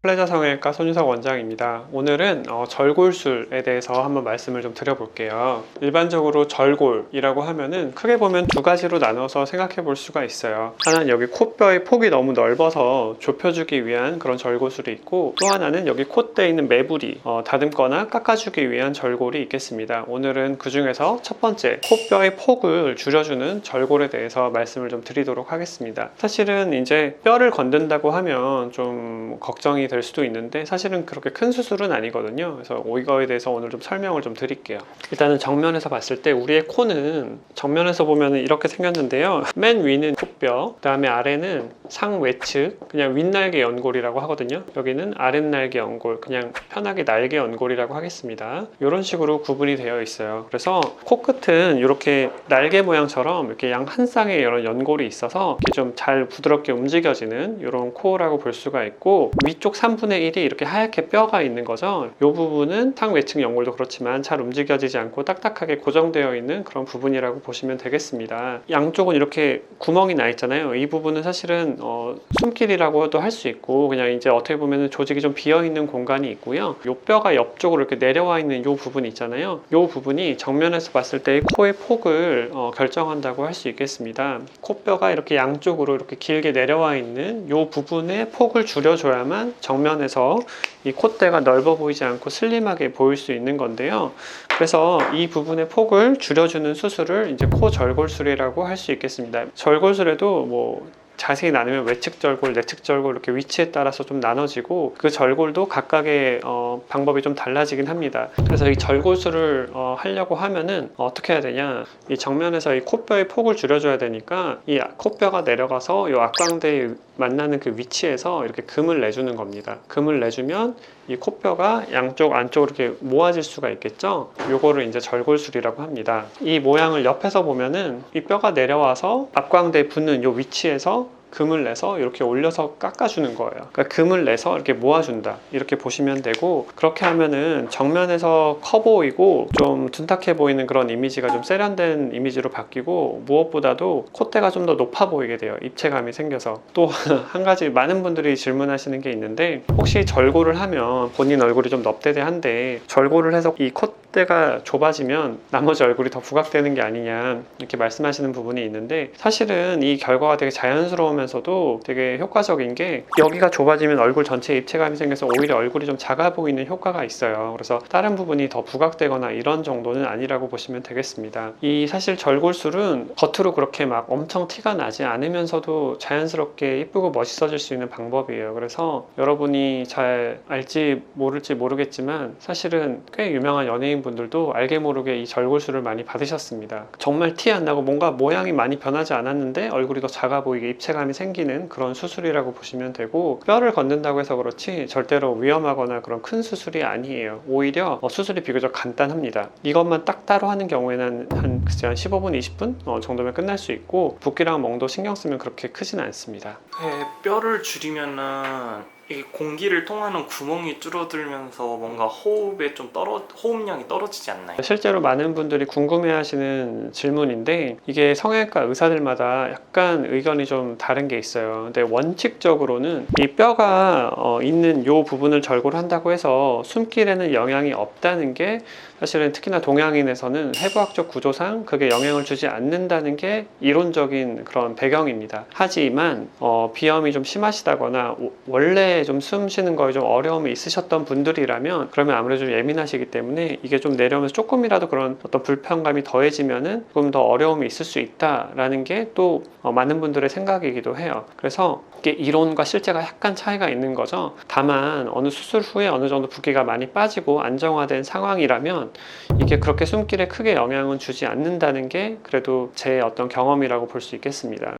플레자 성형외과 손유석 원장입니다. 오늘은 절골술에 대해서 한번 말씀을 좀 드려볼게요. 일반적으로 절골이라고 하면은 크게 보면 두 가지로 나눠서 생각해 볼 수가 있어요. 하나는 여기 코뼈의 폭이 너무 넓어서 좁혀주기 위한 그런 절골술이 있고, 또 하나는 여기 콧대에 있는 매부리 다듬거나 깎아주기 위한 절골이 있겠습니다. 오늘은 그 중에서 첫 번째 코뼈의 폭을 줄여주는 절골에 대해서 말씀을 좀 드리도록 하겠습니다. 사실은 이제 뼈를 건든다고 하면 좀 걱정이 될 수도 있는데 사실은 그렇게 큰 수술은 아니거든요. 그래서 이거에 대해서 오늘 좀 설명을 좀 드릴게요. 일단은 정면에서 봤을 때 우리의 코는 정면에서 보면 이렇게 생겼는데요. 맨 위는 코뼈, 그 다음에 아래는 상외측, 그냥 윗날개 연골이라고 하거든요. 여기는 아랫날개 연골, 그냥 편하게 날개 연골이라고 하겠습니다. 이런 식으로 구분이 되어 있어요. 그래서 코끝은 이렇게 날개 모양처럼 이렇게 양 한 쌍의 이런 연골이 있어서 좀 잘 부드럽게 움직여지는 이런 코라고 볼 수가 있고, 위쪽 3분의 1이 이렇게 하얗게 뼈가 있는 거죠. 이 부분은 상외측 연골도 그렇지만 잘 움직여지지 않고 딱딱하게 고정되어 있는 그런 부분이라고 보시면 되겠습니다. 양쪽은 이렇게 구멍이 나 있잖아요. 이 부분은 사실은 숨길이라고도 할 수 있고, 그냥 이제 어떻게 보면 조직이 좀 비어 있는 공간이 있고요. 이 뼈가 옆쪽으로 이렇게 내려와 있는 이 부분이 있잖아요. 이 부분이 정면에서 봤을 때 코의 폭을 결정한다고 할 수 있겠습니다. 코뼈가 이렇게 양쪽으로 이렇게 길게 내려와 있는 이 부분의 폭을 줄여줘야만 정면에서 이 콧대가 넓어 보이지 않고 슬림하게 보일 수 있는 건데요. 그래서 이 부분의 폭을 줄여주는 수술을 이제 코 절골술이라고 할 수 있겠습니다. 절골술에도 자세히 나누면 외측 절골, 내측 절골 이렇게 위치에 따라서 좀 나눠지고, 그 절골도 각각의 방법이 좀 달라지긴 합니다. 그래서 이 절골술을 하려고 하면은 어떻게 해야 되냐, 이 정면에서 이 코뼈의 폭을 줄여줘야 되니까 이 코뼈가 내려가서 이 악광대에 만나는 그 위치에서 이렇게 금을 내주는 겁니다. 금을 내주면 이 코뼈가 양쪽 안쪽으로 이렇게 모아질 수가 있겠죠. 요거를 이제 절골술이라고 합니다. 이 모양을 옆에서 보면은 이 뼈가 내려와서 앞광대에 붙는 요 위치에서 금을 내서 이렇게 올려서 깎아주는 거예요. 그러니까 금을 내서 이렇게 모아준다, 이렇게 보시면 되고, 그렇게 하면은 정면에서 커 보이고 좀 둔탁해 보이는 그런 이미지가 좀 세련된 이미지로 바뀌고, 무엇보다도 콧대가 좀 더 높아 보이게 돼요. 입체감이 생겨서. 또 한 가지 많은 분들이 질문하시는 게 있는데, 혹시 절골을 하면 본인 얼굴이 좀 넙대대한데 절골을 해서 이 콧대가 좁아지면 나머지 얼굴이 더 부각되는 게 아니냐, 이렇게 말씀하시는 부분이 있는데, 사실은 이 결과가 되게 자연스러우면서도 되게 효과적인 게, 여기가 좁아지면 얼굴 전체에 입체감이 생겨서 오히려 얼굴이 좀 작아 보이는 효과가 있어요. 그래서 다른 부분이 더 부각되거나 이런 정도는 아니라고 보시면 되겠습니다. 이 사실 절골술은 겉으로 그렇게 막 엄청 티가 나지 않으면서도 자연스럽게 이쁘고 멋있어질 수 있는 방법이에요. 그래서 여러분이 잘 알지 모를지 모르겠지만 사실은 꽤 유명한 연예인 분들도 알게 모르게 이 절골술을 많이 받으셨습니다. 정말 티 안 나고 뭔가 모양이 많이 변하지 않았는데 얼굴이 더 작아 보이게 입체감이 생기는 그런 수술이라고 보시면 되고, 뼈를 건든다고 해서 그렇지 절대로 위험하거나 그런 큰 수술이 아니에요. 오히려 수술이 비교적 간단합니다. 이것만 딱 따로 하는 경우에는 한 15분, 20분 정도면 끝날 수 있고, 붓기랑 멍도 신경 쓰면 그렇게 크진 않습니다. 네, 뼈를 줄이면은 이게 공기를 통하는 구멍이 줄어들면서 뭔가 호흡량이 떨어지지 않나요? 실제로 많은 분들이 궁금해하시는 질문인데, 이게 성형외과 의사들마다 약간 의견이 좀 다른 게 있어요. 근데 원칙적으로는 이 뼈가 있는 이 부분을 절골한다고 해서 숨길에는 영향이 없다는 게, 사실은 특히나 동양인에서는 해부학적 구조상 그게 영향을 주지 않는다는 게 이론적인 그런 배경입니다. 하지만 비염이 좀 심하시다거나 원래 좀 숨 쉬는 거에 좀 어려움이 있으셨던 분들이라면, 그러면 아무래도 좀 예민하시기 때문에 이게 좀 내려오면서 조금이라도 그런 어떤 불편감이 더해지면은 조금 더 어려움이 있을 수 있다라는 게 또 많은 분들의 생각이기도 해요. 그래서 이게 이론과 실제가 약간 차이가 있는 거죠. 다만 어느 수술 후에 어느 정도 붓기가 많이 빠지고 안정화된 상황이라면 이게 그렇게 숨길에 크게 영향은 주지 않는다는 게 그래도 제 어떤 경험이라고 볼 수 있겠습니다.